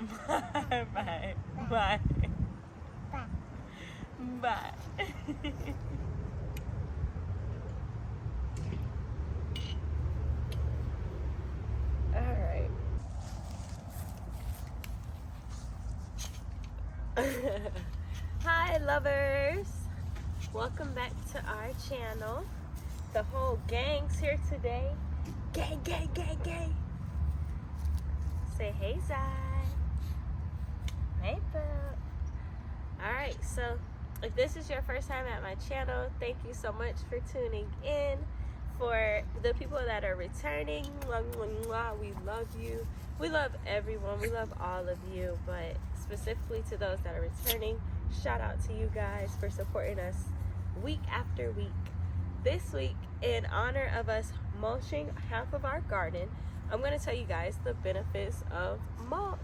Bye. Bye. Bye. Bye. All right. Hi lovers, welcome back to our channel. The whole gang's here today. Gang, gang, gang, gang. Say hey, Zai. Hey, boo. Alright, so if this is your first time at my channel, thank you so much for tuning in. For the people that are returning, we love you. We love everyone. We love all of you, but specifically to those that are returning, shout out to you guys for supporting us week after week. This week, in honor of us mulching half of our garden, I'm going to tell you guys the benefits of mulch.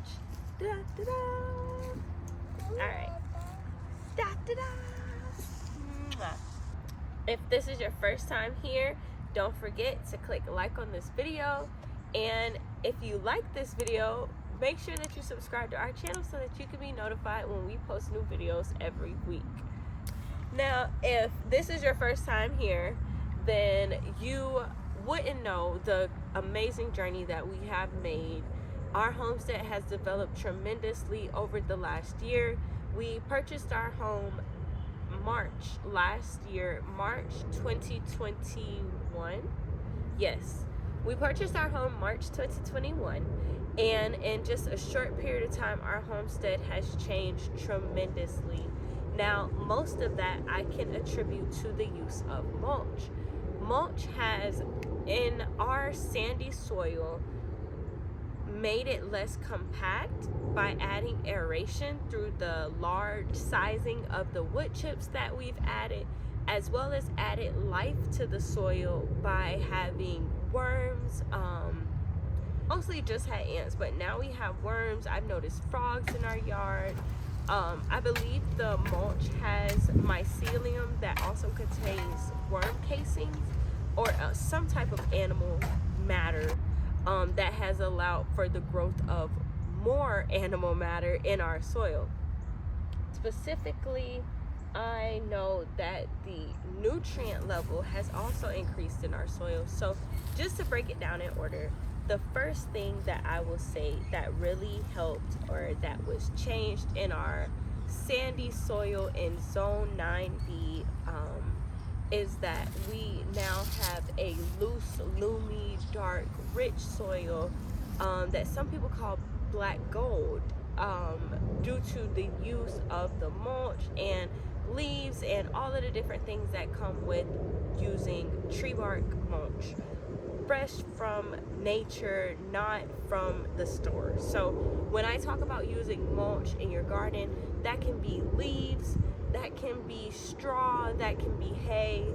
Da-da-da-da. All right. Da-da-da. If this is your first time here, don't forget to click like on this video. And if you like this video, make sure that you subscribe to our channel so that you can be notified when we post new videos every week. Now, if this is your first time here, then you wouldn't know the amazing journey that we have made. Our homestead has developed tremendously over the last year. We purchased our home March last year, March 2021. Yes, we purchased our home March 2021, and in just a short period of time, our homestead has changed tremendously. Now, most of that I can attribute to the use of mulch. Mulch has, in our sandy soil, made it less compact by adding aeration through the large sizing of the wood chips that we've added, as well as added life to the soil by having worms. Mostly just had ants, but now we have worms. I've noticed frogs in our yard. I believe the mulch has mycelium that also contains worm casings or some type of animal matter that has allowed for the growth of more animal matter in our soil. Specifically, I know that the nutrient level has also increased in our soil. So just to break it down in order, the first thing that I will say that really helped or that was changed in our sandy soil in zone 9B is that we now have a loose, loomy, dark, rich soil that some people call black gold due to the use of the mulch and leaves and all of the different things that come with using tree bark mulch, fresh from nature, not from the store. So when I talk about using mulch in your garden, that can be leaves, that can be straw, that can be hay,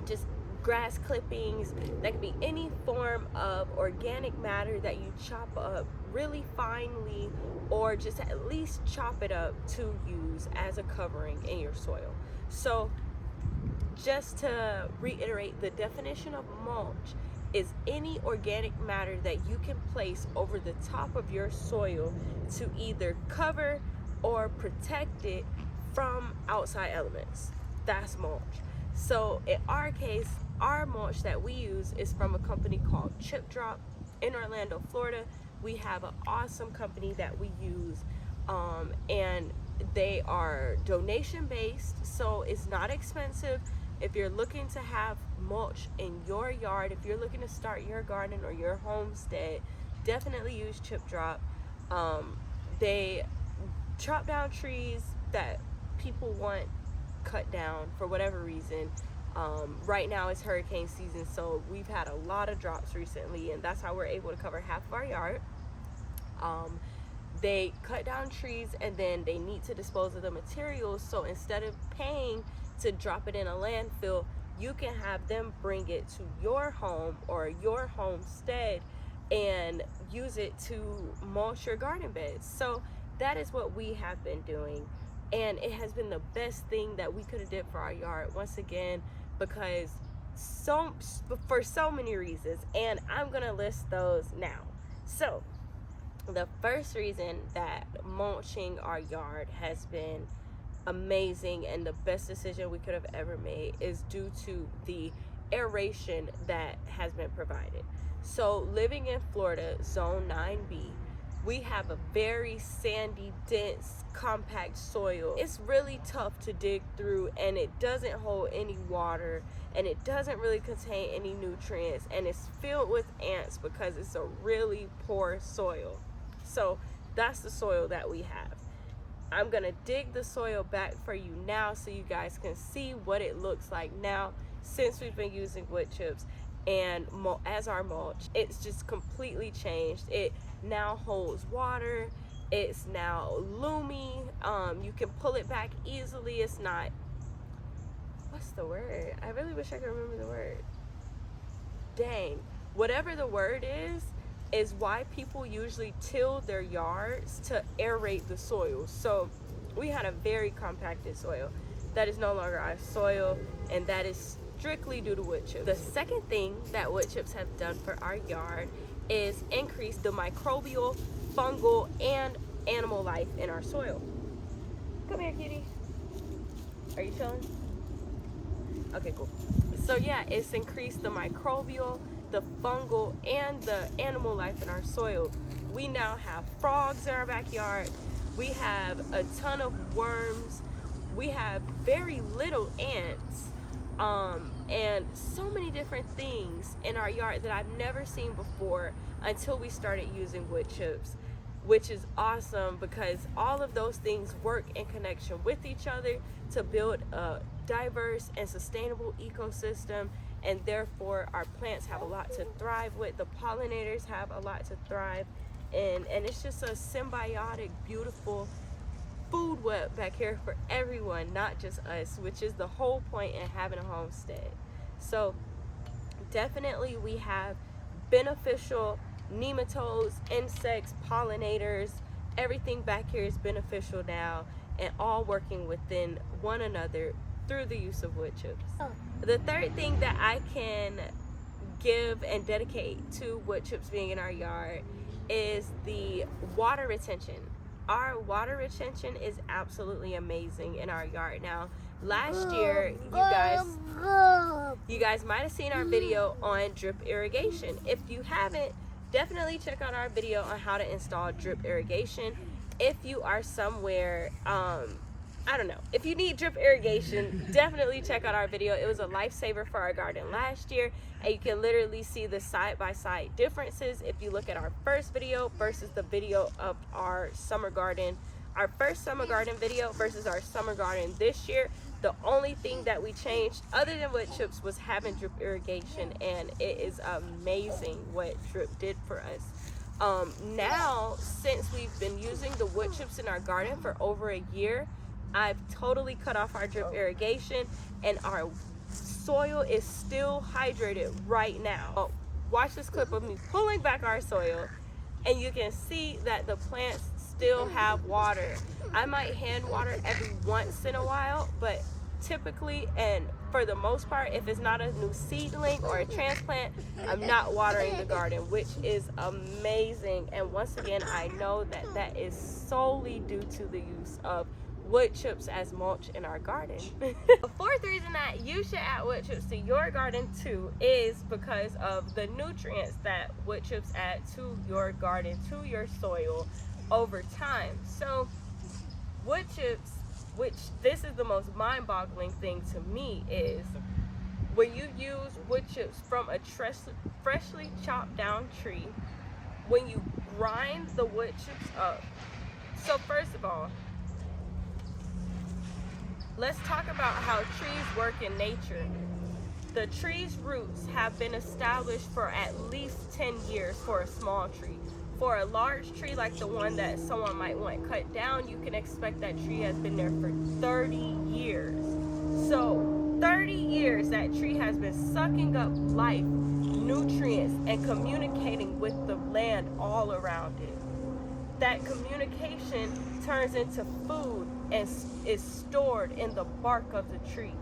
just grass clippings, that can be any form of organic matter that you chop up really finely or just at least chop it up to use as a covering in your soil. So just to reiterate, the definition of mulch is any organic matter that you can place over the top of your soil to either cover or protect it from outside elements. That's mulch. So in our case, our mulch that we use is from a company called Chip Drop in Orlando, Florida. We have an awesome company that we use, and they are donation based, so it's not expensive. If you're looking to have mulch in your yard, if you're looking to start your garden or your homestead, definitely use Chip Drop. They chop down trees that people want cut down for whatever reason. Right now it's hurricane season, so we've had a lot of drops recently, and that's how we're able to cover half of our yard. They cut down trees and then they need to dispose of the materials, so instead of paying to drop it in a landfill, you can have them bring it to your home or your homestead and use it to mulch your garden beds. So that is what we have been doing, and it has been the best thing that we could have did for our yard, once again, because for so many reasons, and I'm gonna list those now. So The first reason that mulching our yard has been amazing and the best decision we could have ever made is due to the aeration that has been provided. So living in Florida, zone 9B, we have a very sandy, dense, compact soil. It's really tough to dig through, and it doesn't hold any water, and it doesn't really contain any nutrients, and it's filled with ants because it's a really poor soil. So that's the soil that we have. I'm gonna dig the soil back for you now so you guys can see what it looks like now since we've been using wood chips and as our mulch. It's just completely changed. It now holds water. It's now loomy. You can pull it back easily. It's not, what's the word? I really wish I could remember the word. Dang, whatever the word is why people usually till their yards to aerate the soil. So we had a very compacted soil. That is no longer our soil, and that is strictly due to wood chips. The second thing that wood chips have done for our yard is increase the microbial, fungal, and animal life in our soil. Come here, kitty. Are you chilling? Okay, cool. So yeah, it's increased the microbial, the fungal, and the animal life in our soil. We now have frogs in our backyard. We have a ton of worms. We have very little ants. And so many different things in our yard that I've never seen before until we started using wood chips, which is awesome because all of those things work in connection with each other to build a diverse and sustainable ecosystem, and therefore our plants have a lot to thrive with. The pollinators have a lot to thrive in, and it's just a symbiotic, beautiful food web back here for everyone, not just us, which is the whole point in having a homestead. So definitely we have beneficial nematodes, insects, pollinators. Everything back here is beneficial now and all working within one another through the use of wood chips. The third thing that I can give and dedicate to wood chips being in our yard is the water retention. Our water retention is absolutely amazing in our yard. Now, last year, you guys might have seen our video on drip irrigation. If you haven't, definitely check out our video on how to install drip irrigation. If you are somewhere, I don't know, if you need drip irrigation, definitely check out our video. It was a lifesaver for our garden last year, and you can literally see the side-by-side differences if you look at our first video versus the video of our summer garden, our first summer garden video versus our summer garden this year. The only thing that we changed other than wood chips was having drip irrigation, and it is amazing what drip did for us. Now, since we've been using the wood chips in our garden for over a year, I've totally cut off our drip irrigation, and our soil is still hydrated right now. Watch this clip of me pulling back our soil, and you can see that the plants still have water. I might hand water every once in a while, but typically and for the most part, if it's not a new seedling or a transplant, I'm not watering the garden, which is amazing. And once again, I know that that is solely due to the use of wood chips as mulch in our garden. The fourth reason that you should add wood chips to your garden too is because of the nutrients that wood chips add to your garden, to your soil over time. So wood chips, which this is the most mind-boggling thing to me, is when you use wood chips from a freshly chopped down tree, when you grind the wood chips up. So first of all, let's talk about how trees work in nature. The tree's roots have been established for at least 10 years for a small tree. For a large tree like the one that someone might want cut down, you can expect that tree has been there for 30 years. So 30 years that tree has been sucking up life, nutrients, and communicating with the land all around it. That communication turns into food and is stored in the bark of the tree.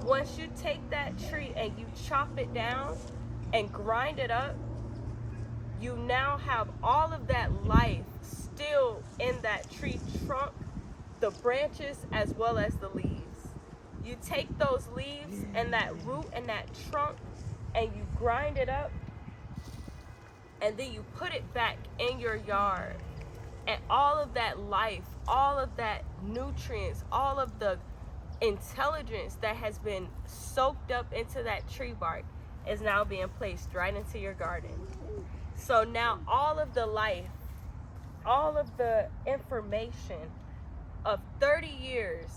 Once you take that tree and you chop it down and grind it up, you now have all of that life in that tree trunk, the branches as well as the leaves. You take those leaves and that root and that trunk and you grind it up, and then you put it back in your yard. And all of that life, all of that nutrients, all of the intelligence that has been soaked up into that tree bark is now being placed right into your garden. So now all of the life, all of the information of 30 years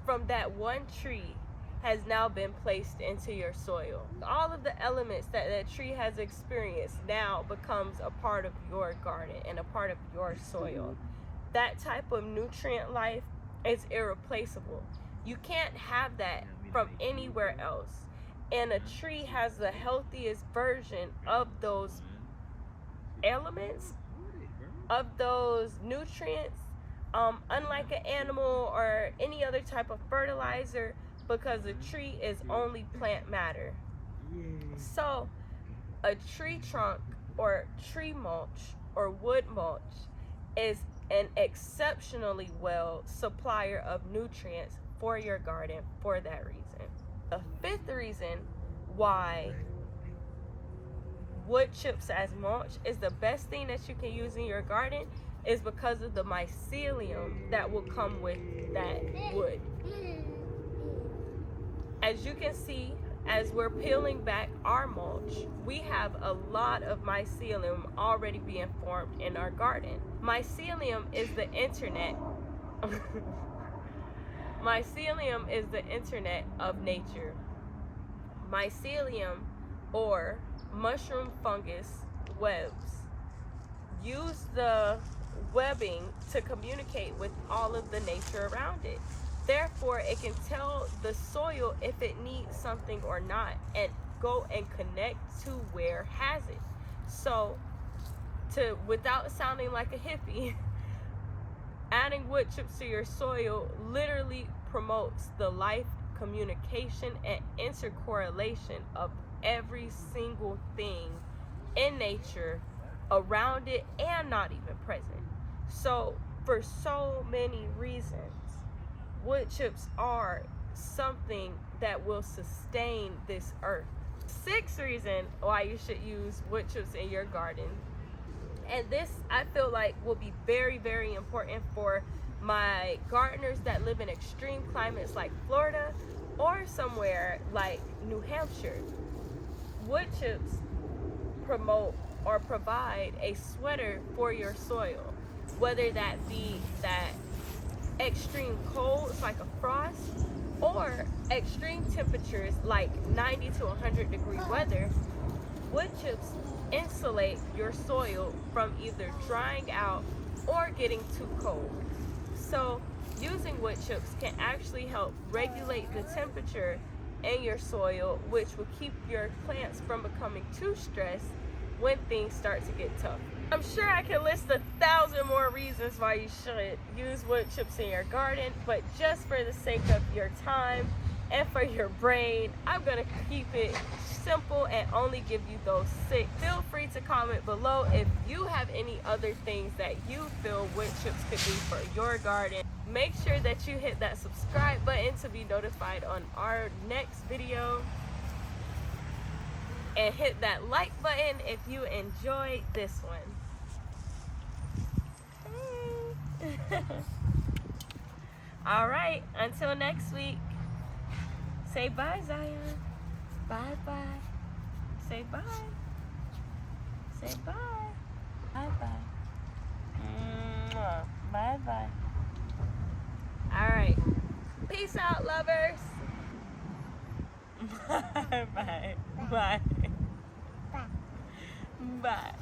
from that one tree has now been placed into your soil. All of the elements that that tree has experienced now becomes a part of your garden and a part of your soil. That type of nutrient life is irreplaceable. You can't have that from anywhere else. And a tree has the healthiest version of those elements, of those nutrients, unlike an animal or any other type of fertilizer, because a tree is only plant matter. So a tree trunk or tree mulch or wood mulch is an exceptionally well supplier of nutrients for your garden for that reason. The fifth reason why wood chips as mulch is the best thing that you can use in your garden is because of the mycelium that will come with that wood. As you can see, as we're peeling back our mulch, we have a lot of mycelium already being formed in our garden. Mycelium is the internet. Mycelium is the internet of nature. Mycelium, or mushroom fungus webs, use the webbing to communicate with all of the nature around it. Therefore, it can tell the soil if it needs something or not and go and connect to where has it. So, without sounding like a hippie, adding wood chips to your soil literally promotes the life, communication, and intercorrelation of every single thing in nature around it and not even present. So, for so many reasons, wood chips are something that will sustain this earth. Sixth reason why you should use wood chips in your garden, and this I feel like will be very, very important for my gardeners that live in extreme climates like Florida or somewhere like New Hampshire. Wood chips promote or provide a sweater for your soil, whether that be that extreme colds like a frost or extreme temperatures like 90 to 100 degree weather. Wood chips insulate your soil from either drying out or getting too cold. So using wood chips can actually help regulate the temperature in your soil, which will keep your plants from becoming too stressed when things start to get tough. I'm sure I can list 1,000 more reasons why you should use wood chips in your garden, but just for the sake of your time and for your brain, I'm gonna keep it simple and only give you those 6. Feel free to comment below if you have any other things that you feel wood chips could do for your garden. Make sure that you hit that subscribe button to be notified on our next video. And hit that like button if you enjoyed this one. Hey. All right, until next week. Say bye, Zion. Bye-bye. Say bye. Say bye. Bye-bye. Bye-bye. All right. Peace out, lovers. Bye. Bye. Bye. Bye.